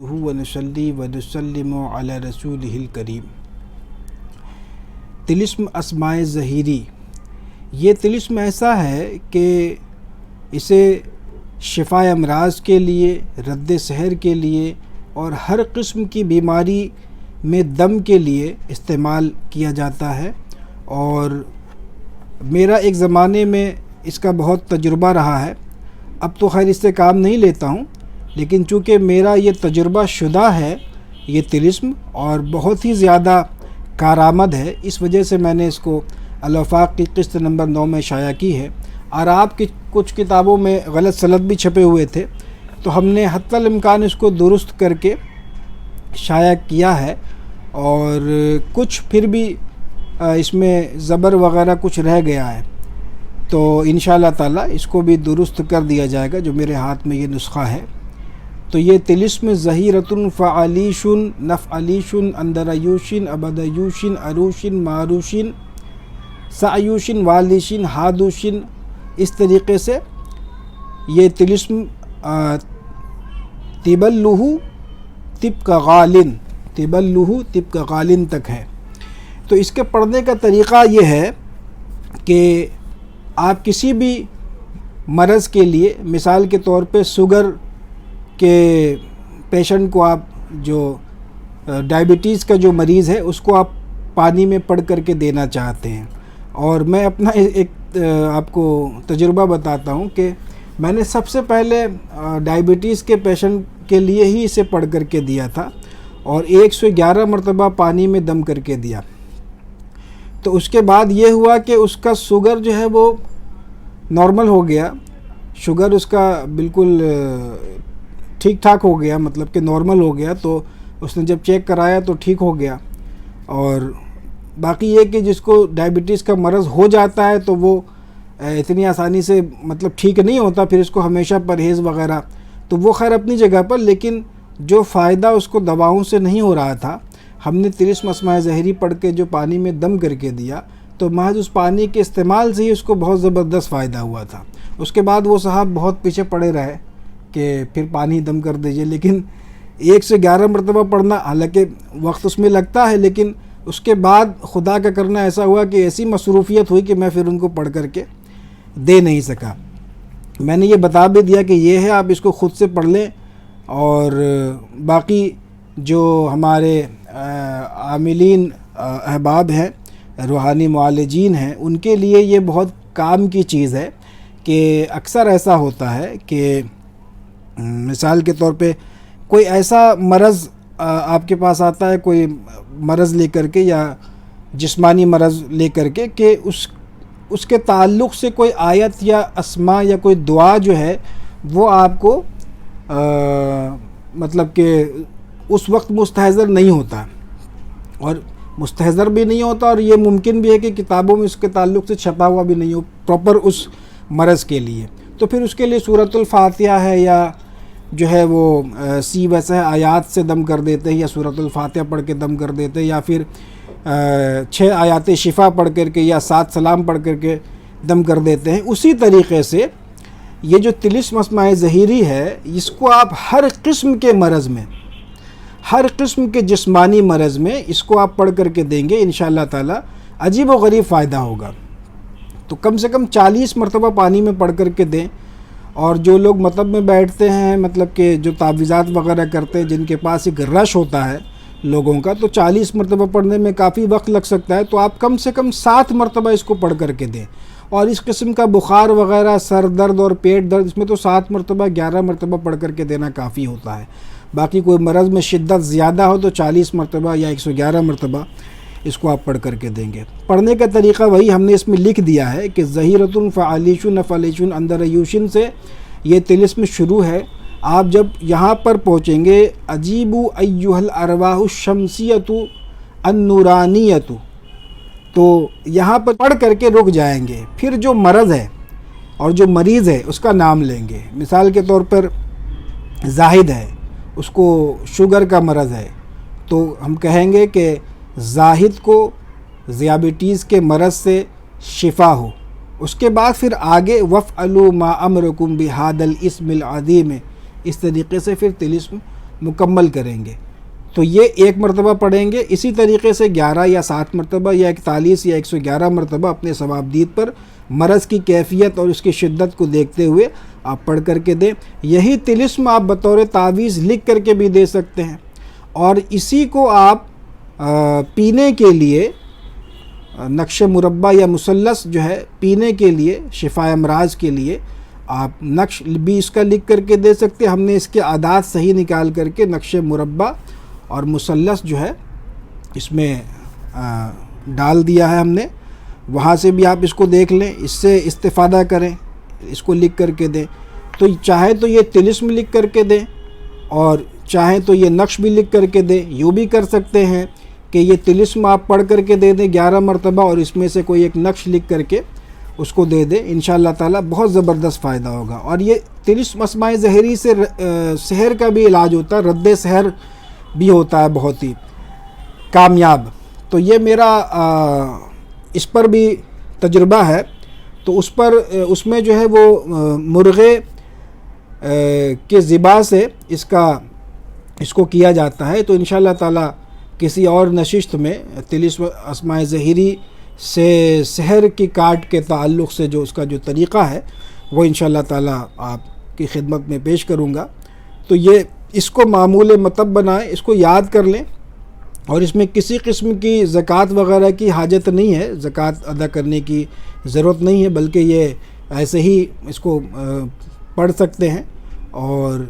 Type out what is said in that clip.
ونصلی ونسلم علی رسولہ الکریم۔ طلسم اسماء ظہیری، یہ طلسم ایسا ہے کہ اسے شفاء امراض کے لیے، رد سحر کے لیے اور ہر قسم کی بیماری میں دم کے لیے استعمال کیا جاتا ہے۔ اور میرا ایک زمانے میں اس کا بہت تجربہ رہا ہے، اب تو خیر اس سے کام نہیں لیتا ہوں، لیکن چونکہ میرا یہ تجربہ شدہ ہے یہ طلسم اور بہت ہی زیادہ کارآمد ہے، اس وجہ سے میں نے اس کو الوفاق کی قسط نمبر 9 میں شائع کی ہے۔ اور آپ کی کچھ کتابوں میں غلط سلط بھی چھپے ہوئے تھے، تو ہم نے حتی الامکان اس کو درست کر کے شائع کیا ہے، اور کچھ پھر بھی اس میں زبر وغیرہ کچھ رہ گیا ہے، تو انشاءاللہ تعالی اس کو بھی درست کر دیا جائے گا جو میرے ہاتھ میں یہ نسخہ ہے۔ تو یہ طلسم ظہیرۃ فعلیش نفعلیش اندریوش ابدیوش عروش معروش سعیوش والیش ہادوش، اس طریقے سے یہ طلسم طبلہ طبق غالن، طبلہ طبق غالن تک ہے۔ تو اس کے پڑھنے کا طریقہ یہ ہے کہ آپ کسی بھی مرض کے لیے، مثال کے طور پہ شوگر کے پیشنٹ کو، آپ جو ڈائبٹیز کا جو مریض ہے اس کو آپ پانی میں پڑھ کر کے دینا چاہتے ہیں، اور میں اپنا ایک آپ کو تجربہ بتاتا ہوں کہ میں نے سب سے پہلے ڈائبٹیز کے پیشنٹ کے لیے ہی اسے پڑھ کر کے دیا تھا، اور 111 مرتبہ پانی میں دم کر کے دیا۔ تو اس کے بعد یہ ہوا کہ اس کا شوگر جو ہے وہ نارمل ہو گیا، شوگر اس کا بالکل ٹھیک ٹھاک ہو گیا، مطلب کہ نارمل ہو گیا۔ تو اس نے جب چیک کرایا تو ٹھیک ہو گیا۔ اور باقی یہ کہ جس کو ڈائبٹیز کا مرض ہو جاتا ہے تو وہ اتنی آسانی سے مطلب ٹھیک نہیں ہوتا، پھر اس کو ہمیشہ پرہیز وغیرہ، تو وہ خیر اپنی جگہ پر، لیکن جو فائدہ اس کو دواؤں سے نہیں ہو رہا تھا، ہم نے طلسم اسماء ظہیری پڑھ کے جو پانی میں دم کر کے دیا، تو محض اس پانی کے استعمال سے ہی اس کو بہت زبردست فائدہ ہوا تھا۔ اس کے بعد وہ صاحب بہت پیچھے پڑے رہے کہ پھر پانی دم کر دیجئے، لیکن 111 مرتبہ پڑھنا، حالانکہ وقت اس میں لگتا ہے، لیکن اس کے بعد خدا کا کرنا ایسا ہوا کہ ایسی مصروفیت ہوئی کہ میں پھر ان کو پڑھ کر کے دے نہیں سکا۔ میں نے یہ بتا بھی دیا کہ یہ ہے، آپ اس کو خود سے پڑھ لیں، اور باقی جو ہمارے عاملین احباب ہیں، روحانی معالجین ہیں، ان کے لیے یہ بہت کام کی چیز ہے کہ اکثر ایسا ہوتا ہے کہ مثال کے طور پہ کوئی ایسا مرض آپ کے پاس آتا ہے، کوئی مرض لے کر کے یا جسمانی مرض لے کر کے، کہ اس کے تعلق سے کوئی آیت یا اسماء یا کوئی دعا جو ہے وہ آپ کو مطلب کہ اس وقت مستحضر نہیں ہوتا، اور مستحضر بھی نہیں ہوتا، اور یہ ممکن بھی ہے کہ کتابوں میں اس کے تعلق سے چھپا ہوا بھی نہیں ہو پراپر اس مرض کے لیے، تو پھر اس کے لیے سورۃ الفاتحہ ہے، یا جو ہے وہ سی ویسے آیات سے دم کر دیتے ہیں، یا سورۃ الفاتحہ پڑھ کے دم کر دیتے ہیں، یا پھر 6 آیات شفا پڑھ کر کے یا 7 سلام پڑھ کر کے دم کر دیتے ہیں۔ اسی طریقے سے یہ جو طلسم اسماء ظہیری ہے، اس کو آپ ہر قسم کے مرض میں، ہر قسم کے جسمانی مرض میں اس کو آپ پڑھ کر کے دیں گے انشاءاللہ تعالی، عجیب و غریب فائدہ ہوگا۔ تو کم سے کم 40 مرتبہ پانی میں پڑھ کر کے دیں، اور جو لوگ مطلب میں بیٹھتے ہیں، مطلب کہ جو تعویذات وغیرہ کرتے ہیں، جن کے پاس ایک رش ہوتا ہے لوگوں کا، تو 40 مرتبہ پڑھنے میں کافی وقت لگ سکتا ہے، تو آپ کم سے کم 7 مرتبہ اس کو پڑھ کر کے دیں۔ اور اس قسم کا بخار وغیرہ، سر درد اور پیٹ درد، اس میں تو 7 مرتبہ 11 مرتبہ پڑھ کر کے دینا کافی ہوتا ہے۔ باقی کوئی مرض میں شدت زیادہ ہو تو 40 مرتبہ یا 111 مرتبہ اس کو آپ پڑھ کر کے دیں گے۔ پڑھنے کا طریقہ وہی ہم نے اس میں لکھ دیا ہے کہ ظہیرۃ فعلیش نفعلیش اندریوش سے یہ طلسم شروع ہے۔ آپ جب یہاں پر پہنچیں گے، عجیبوا ایھا الارواح الشمسیۃ النورانیۃ، تو یہاں پر پڑھ کر کے رک جائیں گے، پھر جو مرض ہے اور جو مریض ہے اس کا نام لیں گے۔ مثال کے طور پر زاہد ہے، اس کو شوگر کا مرض ہے، تو ہم کہیں گے کہ زاہد کو ذیابیطیز کے مرض سے شفا ہو۔ اس کے بعد پھر آگے وَافْعَلُوا مَا أَمْرُكُمْ بِهَذَا الْإِسْمِ الْعَظِيمِ، اس طریقے سے پھر طلسم مکمل کریں گے تو یہ 1 مرتبہ پڑھیں گے. اسی طریقے سے 11 یا 7 مرتبہ یا 41 یا 111 مرتبہ اپنے ثوابدید پر مرض کی کیفیت اور اس کی شدت کو دیکھتے ہوئے آپ پڑھ کر کے دیں. یہی طلسم آپ بطور تعویذ لکھ کر کے بھی دے سکتے ہیں، اور اسی کو آپ پینے کے لیے نقش مربع یا مثلث جو ہے پینے کے لیے شفاء امراض کے لیے آپ نقش بھی اس کا لکھ کر کے دے سکتے. ہم نے اس کے اعداد صحیح نکال کر کے نقش مربع اور مثلث جو ہے اس میں ڈال دیا ہے ہم نے، وہاں سے بھی آپ اس کو دیکھ لیں، اس سے استفادہ کریں، اس کو لکھ کر کے دیں. تو چاہے تو یہ طلسم لکھ کر کے دیں اور چاہیں تو یہ نقش بھی لکھ کر کے دیں. یوں بھی کر سکتے ہیں کہ یہ طلسم آپ پڑھ کر کے دے دیں 11 مرتبہ اور اس میں سے کوئی ایک نقش لکھ کر کے اس کو دے دیں. انشاءاللہ تعالیٰ بہت زبردست فائدہ ہوگا. اور یہ طلسم اسماء ظاہری سے سحر کا بھی علاج ہوتا ہے، رد سحر بھی ہوتا ہے بہت ہی کامیاب. تو یہ میرا اس پر بھی تجربہ ہے. تو اس میں جو ہے وہ مرغے کے ذبح سے اس کو کیا جاتا ہے. تو انشاءاللہ تعالیٰ کسی اور نشست میں طلسم اسماء ظاہری سے سحر کی کاٹ کے تعلق سے جو اس کا جو طریقہ ہے وہ انشاءاللہ تعالیٰ آپ کی خدمت میں پیش کروں گا. تو یہ اس کو معمول مطب بنائیں، اس کو یاد کر لیں، اور اس میں کسی قسم کی زکوٰۃ وغیرہ کی حاجت نہیں ہے، زکوٰۃ ادا کرنے کی ضرورت نہیں ہے، بلکہ یہ ایسے ہی اس کو پڑھ سکتے ہیں اور